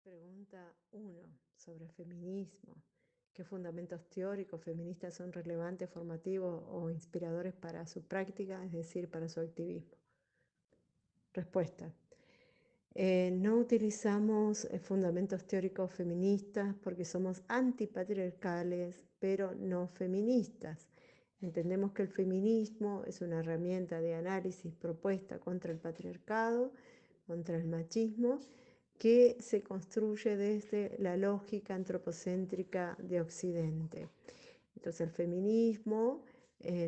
Pregunta 1 sobre feminismo. ¿Qué fundamentos teóricos feministas son relevantes, formativos o inspiradores para su práctica, es decir, para su activismo? Respuesta. No utilizamos fundamentos teóricos feministas porque somos antipatriarcales, pero no feministas. Entendemos que el feminismo es una herramienta de análisis propuesta contra el patriarcado, contra el machismo, que se construye desde la lógica antropocéntrica de Occidente. Entonces el feminismo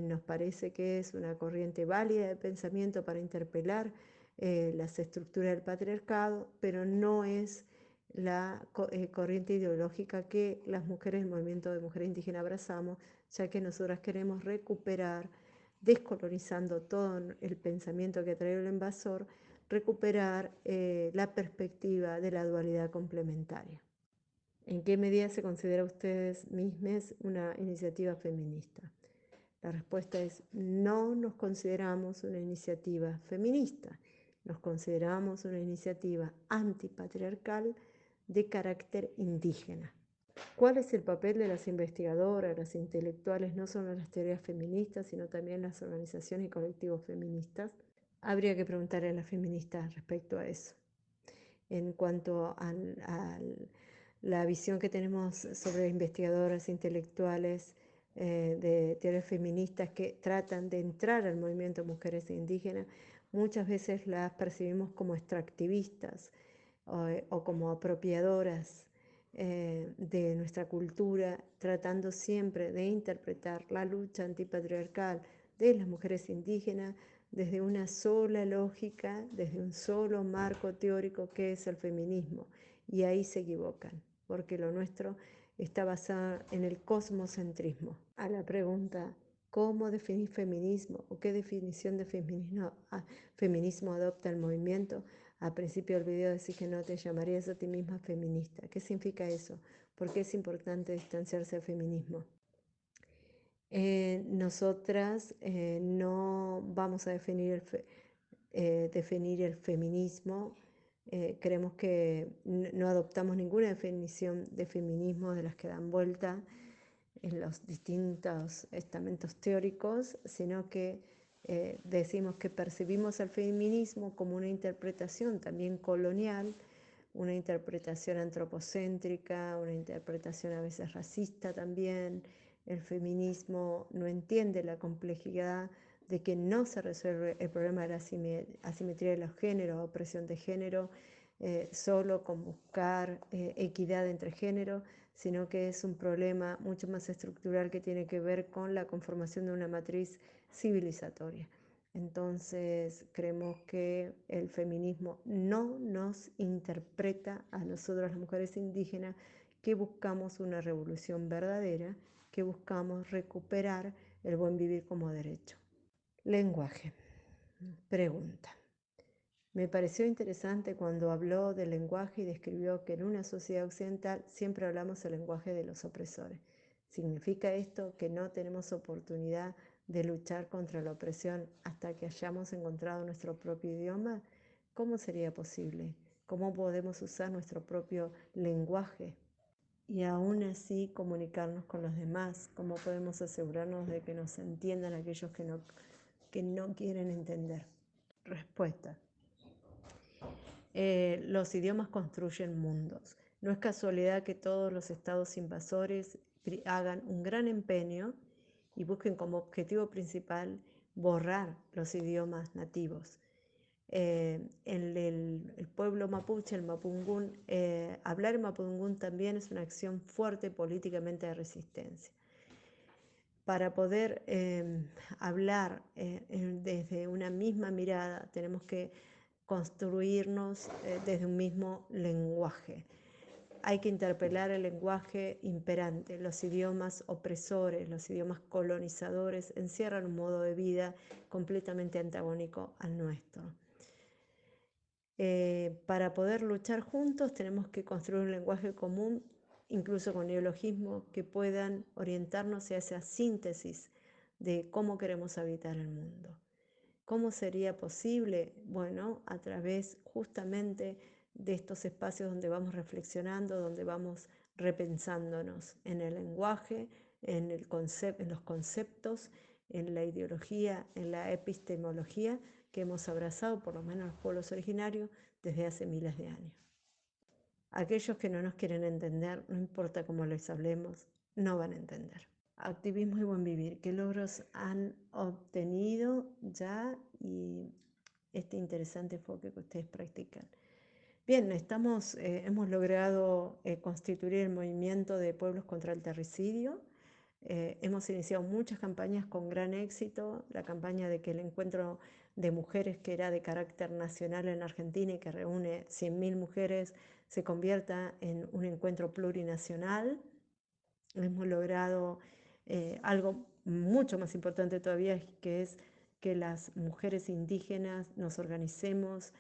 nos parece que es una corriente válida de pensamiento para interpelar las estructuras del patriarcado, pero no es la corriente ideológica que las mujeres del movimiento de mujeres indígenas abrazamos, ya que nosotras queremos recuperar, descolonizando todo el pensamiento que ha traído el invasor, recuperar la perspectiva de la dualidad complementaria. ¿En qué medida se considera ustedes mismas una iniciativa feminista? La respuesta es: no nos consideramos una iniciativa feminista, nos consideramos una iniciativa antipatriarcal de carácter indígena. ¿Cuál es el papel de las investigadoras, las intelectuales, no solo en las teorías feministas, sino también en las organizaciones y colectivos feministas? Habría que preguntarle a las feministas respecto a eso. En cuanto a la visión que tenemos sobre investigadoras intelectuales de teorías feministas que tratan de entrar al movimiento de mujeres indígenas, muchas veces las percibimos como extractivistas o como apropiadoras de nuestra cultura, tratando siempre de interpretar la lucha antipatriarcal de las mujeres indígenas desde una sola lógica, desde un solo marco teórico que es el feminismo. Y ahí se equivocan, porque lo nuestro está basado en el cosmocentrismo. A la pregunta, ¿cómo definir feminismo o qué definición de feminismo adopta el movimiento? Al principio del video decís que no te llamarías a ti misma feminista. ¿Qué significa eso? ¿Por qué es importante distanciarse del feminismo? Nosotras no vamos a definir el feminismo. Creemos que no adoptamos ninguna definición de feminismo de las que dan vuelta en los distintos estamentos teóricos, sino que decimos que percibimos el feminismo como una interpretación también colonial, una interpretación antropocéntrica, una interpretación a veces racista también. El feminismo no entiende la complejidad de que no se resuelve el problema de la asimetría de los géneros, opresión de género, solo con buscar equidad entre géneros, sino que es un problema mucho más estructural que tiene que ver con la conformación de una matriz civilizatoria. Entonces creemos que el feminismo no nos interpreta a nosotras las mujeres indígenas que buscamos una revolución verdadera, que buscamos recuperar el buen vivir como derecho. Lenguaje. Pregunta. Me pareció interesante cuando habló del lenguaje y describió que en una sociedad occidental siempre hablamos el lenguaje de los opresores. ¿Significa esto que no tenemos oportunidad de luchar contra la opresión hasta que hayamos encontrado nuestro propio idioma? ¿Cómo sería posible? ¿Cómo podemos usar nuestro propio lenguaje y aún así comunicarnos con los demás? ¿Cómo podemos asegurarnos de que nos entiendan aquellos que no quieren entender? Respuesta. Los idiomas construyen mundos. No es casualidad que todos los estados invasores hagan un gran empeño y busquen como objetivo principal borrar los idiomas nativos. El pueblo mapuche, el mapungún, hablar en mapungún también es una acción fuerte políticamente de resistencia. Para poder hablar desde una misma mirada, tenemos que construirnos desde un mismo lenguaje. Hay que interpelar el lenguaje imperante. Los idiomas opresores, los idiomas colonizadores encierran un modo de vida completamente antagónico al nuestro. Para poder luchar juntos tenemos que construir un lenguaje común, incluso con neologismos que puedan orientarnos hacia esa síntesis de cómo queremos habitar el mundo. ¿Cómo sería posible? Bueno, a través justamente de estos espacios donde vamos reflexionando, donde vamos repensándonos en el lenguaje, en los conceptos, en la ideología, en la epistemología que hemos abrazado, por lo menos los pueblos originarios, desde hace miles de años. Aquellos que no nos quieren entender, no importa cómo les hablemos, no van a entender. Activismo y buen vivir, ¿qué logros han obtenido ya y este interesante enfoque que ustedes practican? Bien, hemos logrado constituir el movimiento de pueblos contra el terricidio. Hemos iniciado muchas campañas con gran éxito. La campaña de que el encuentro de mujeres, que era de carácter nacional en Argentina y que reúne 100.000 mujeres, se convierta en un encuentro plurinacional. Hemos logrado algo mucho más importante todavía, que es que las mujeres indígenas nos organicemos,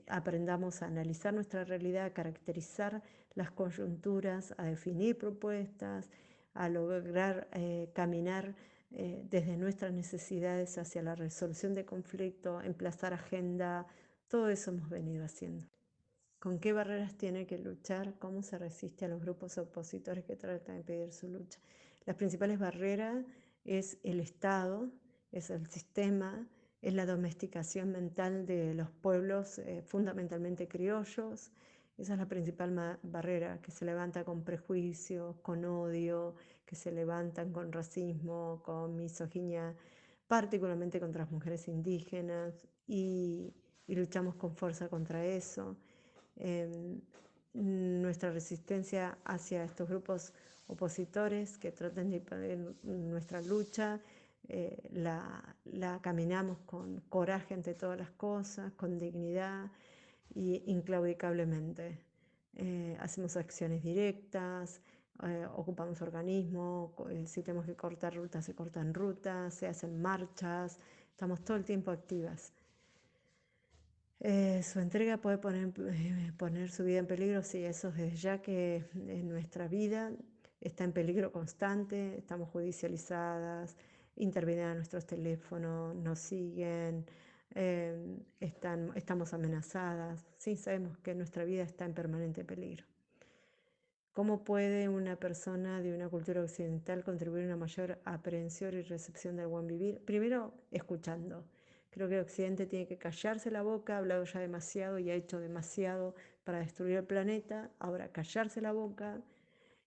aprendamos a analizar nuestra realidad, a caracterizar las coyunturas, a definir propuestas, a lograr caminar desde nuestras necesidades hacia la resolución de conflictos, emplazar agenda. Todo eso hemos venido haciendo. ¿Con qué barreras tiene que luchar? ¿Cómo se resiste a los grupos opositores que tratan de impedir su lucha? Las principales barreras es el Estado, es el sistema, es la domesticación mental de los pueblos fundamentalmente criollos. Esa es la principal barrera, que se levanta con prejuicios, con odio, que se levantan con racismo, con misoginia, particularmente contra las mujeres indígenas, y luchamos con fuerza contra eso. Nuestra resistencia hacia estos grupos opositores que tratan de impedir nuestra lucha, la caminamos con coraje ante todas las cosas, con dignidad y inclaudicablemente. Hacemos acciones directas, ocupamos organismos, si tenemos que cortar rutas, se cortan rutas, se hacen marchas, estamos todo el tiempo activas. Su entrega puede poner su vida en peligro, sí, eso desde ya que nuestra vida está en peligro constante, estamos judicializadas, intervienen a nuestros teléfonos, nos siguen, estamos amenazadas, sí, sabemos que nuestra vida está en permanente peligro. ¿Cómo puede una persona de una cultura occidental contribuir a una mayor aprehensión y recepción del buen vivir? Primero, escuchando. Creo que el Occidente tiene que callarse la boca, ha hablado ya demasiado y ha hecho demasiado para destruir el planeta. Ahora, callarse la boca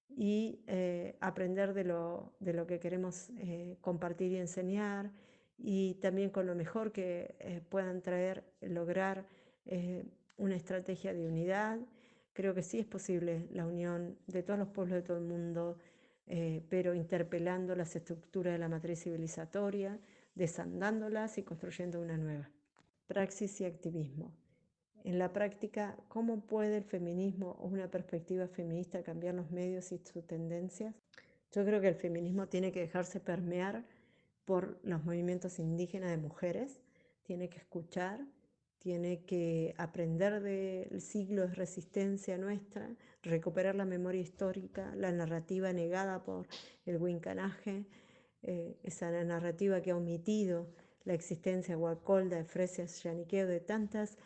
y aprender de lo que queremos compartir y enseñar, y también con lo mejor que puedan lograr una estrategia de unidad. Creo que sí es posible la unión de todos los pueblos de todo el mundo, pero interpelando las estructuras de la matriz civilizatoria, desandándolas y construyendo una nueva. Praxis y activismo. En la práctica, ¿cómo puede el feminismo o una perspectiva feminista cambiar los medios y sus tendencias? Yo creo que el feminismo tiene que dejarse permear por los movimientos indígenas de mujeres, tiene que escuchar, tiene que aprender del siglo de resistencia nuestra, recuperar la memoria histórica, la narrativa negada por el wincanaje, esa narrativa que ha omitido la existencia de Guacolda, de Fresias, Yaniqueo, de tantas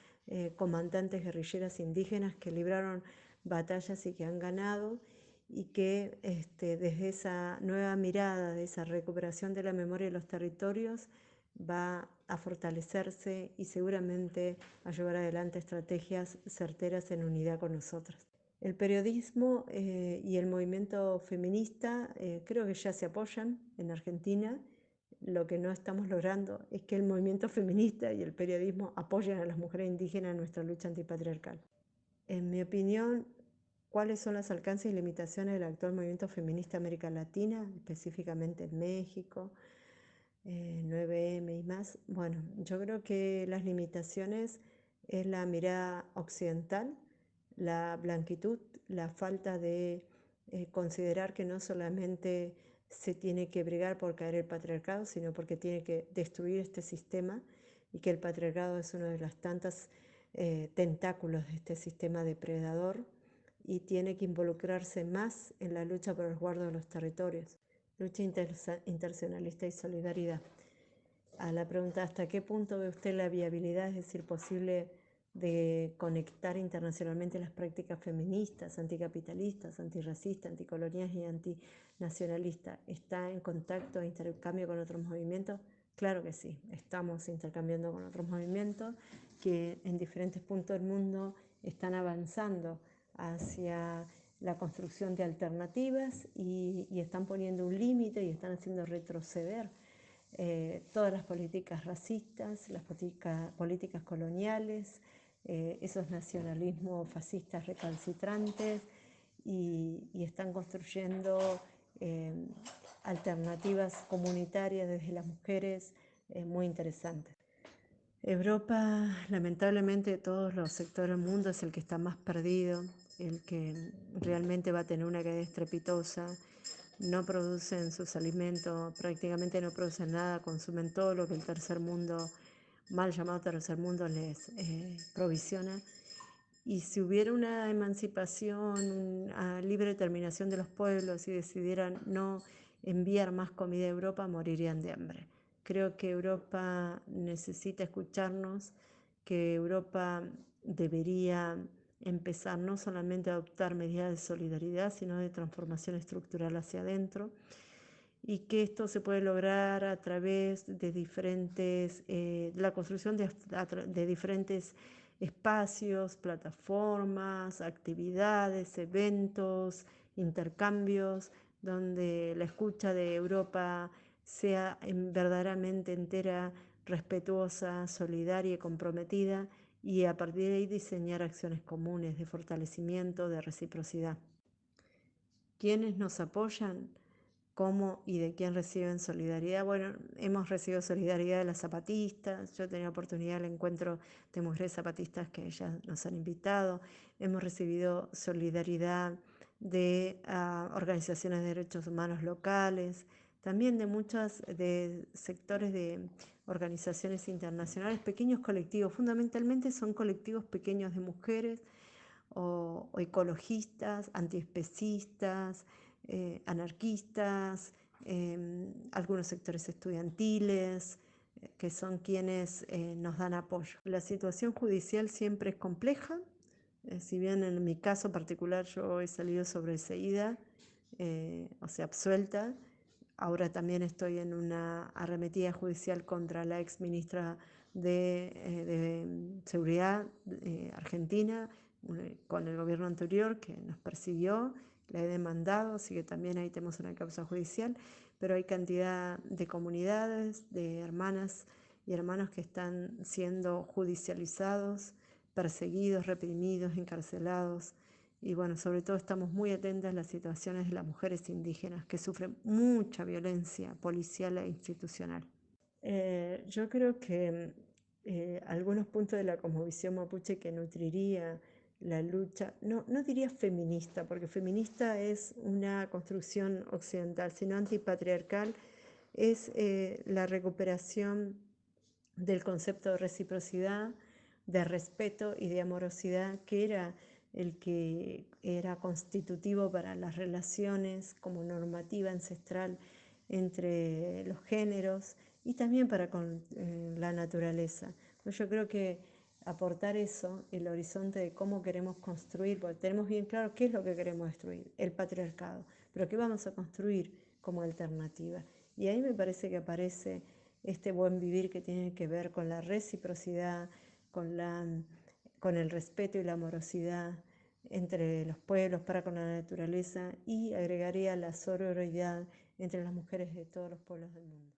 comandantes guerrilleras indígenas que libraron batallas y que han ganado, y que desde esa nueva mirada, de esa recuperación de la memoria de los territorios, va a fortalecerse y seguramente a llevar adelante estrategias certeras en unidad con nosotras. El periodismo y el movimiento feminista creo que ya se apoyan en Argentina. Lo que no estamos logrando es que el movimiento feminista y el periodismo apoyen a las mujeres indígenas en nuestra lucha antipatriarcal. En mi opinión, ¿cuáles son los alcances y limitaciones del actual movimiento feminista en América Latina, específicamente en México, 9M y más? Bueno, yo creo que las limitaciones es la mirada occidental, la blanquitud, la falta de considerar que no solamente se tiene que bregar por caer el patriarcado, sino porque tiene que destruir este sistema, y que el patriarcado es uno de los tantos tentáculos de este sistema depredador, y tiene que involucrarse más en la lucha por el resguardo de los territorios, lucha internacionalista y solidaridad. A la pregunta, ¿hasta qué punto ve usted la viabilidad, es decir, posible de conectar internacionalmente las prácticas feministas, anticapitalistas, antirracistas, anticoloniales y antinacionalistas, ¿está en contacto e intercambio con otros movimientos? Claro que sí, estamos intercambiando con otros movimientos que en diferentes puntos del mundo están avanzando hacia la construcción de alternativas y están poniendo un límite y están haciendo retroceder todas las políticas racistas, las políticas coloniales, esos nacionalismos fascistas recalcitrantes y están construyendo eh, alternativas comunitarias desde las mujeres muy interesantes. Europa, lamentablemente, de todos los sectores del mundo es el que está más perdido, el que realmente va a tener una caída estrepitosa. No producen sus alimentos, prácticamente no producen nada, consumen todo lo que el tercer mundo, mal llamado tercer mundo, les provisiona. Y si hubiera una emancipación, una libre determinación de los pueblos y decidieran no enviar más comida a Europa, morirían de hambre. Creo que Europa necesita escucharnos, que Europa debería empezar no solamente a adoptar medidas de solidaridad, sino de transformación estructural hacia adentro, y que esto se puede lograr a través de la construcción de diferentes espacios, plataformas, actividades, eventos, intercambios, donde la escucha de Europa sea verdaderamente entera, respetuosa, solidaria y comprometida, y a partir de ahí diseñar acciones comunes de fortalecimiento, de reciprocidad. ¿Quiénes nos apoyan? ¿Cómo y de quién reciben solidaridad? Bueno, hemos recibido solidaridad de las zapatistas. Yo he tenido oportunidad del encuentro de mujeres zapatistas que ellas nos han invitado. Hemos recibido solidaridad de organizaciones de derechos humanos locales, también de muchos de sectores de organizaciones internacionales, pequeños colectivos. Fundamentalmente son colectivos pequeños de mujeres o ecologistas, antiespecistas, anarquistas, algunos sectores estudiantiles, que son quienes nos dan apoyo. La situación judicial siempre es compleja, si bien en mi caso particular yo he salido sobreseída, o sea, absuelta. Ahora también estoy en una arremetida judicial contra la ex ministra de Seguridad argentina, con el gobierno anterior que nos persiguió. La he demandado, así que también ahí tenemos una causa judicial, pero hay cantidad de comunidades, de hermanas y hermanos que están siendo judicializados, perseguidos, reprimidos, encarcelados. Y bueno, sobre todo estamos muy atentas a las situaciones de las mujeres indígenas que sufren mucha violencia policial e institucional. Yo creo que algunos puntos de la cosmovisión mapuche que nutriría la lucha, no diría feminista, porque feminista es una construcción occidental, sino antipatriarcal, es la recuperación del concepto de reciprocidad, de respeto y de amorosidad, que era el que era constitutivo para las relaciones como normativa ancestral entre los géneros y también para con la naturaleza. Yo creo que aportar eso, el horizonte de cómo queremos construir, porque tenemos bien claro qué es lo que queremos destruir, el patriarcado, pero qué vamos a construir como alternativa. Y ahí me parece que aparece este buen vivir que tiene que ver con la reciprocidad, con el respeto y la amorosidad entre los pueblos para con la naturaleza, y agregaría la sororidad entre las mujeres de todos los pueblos del mundo.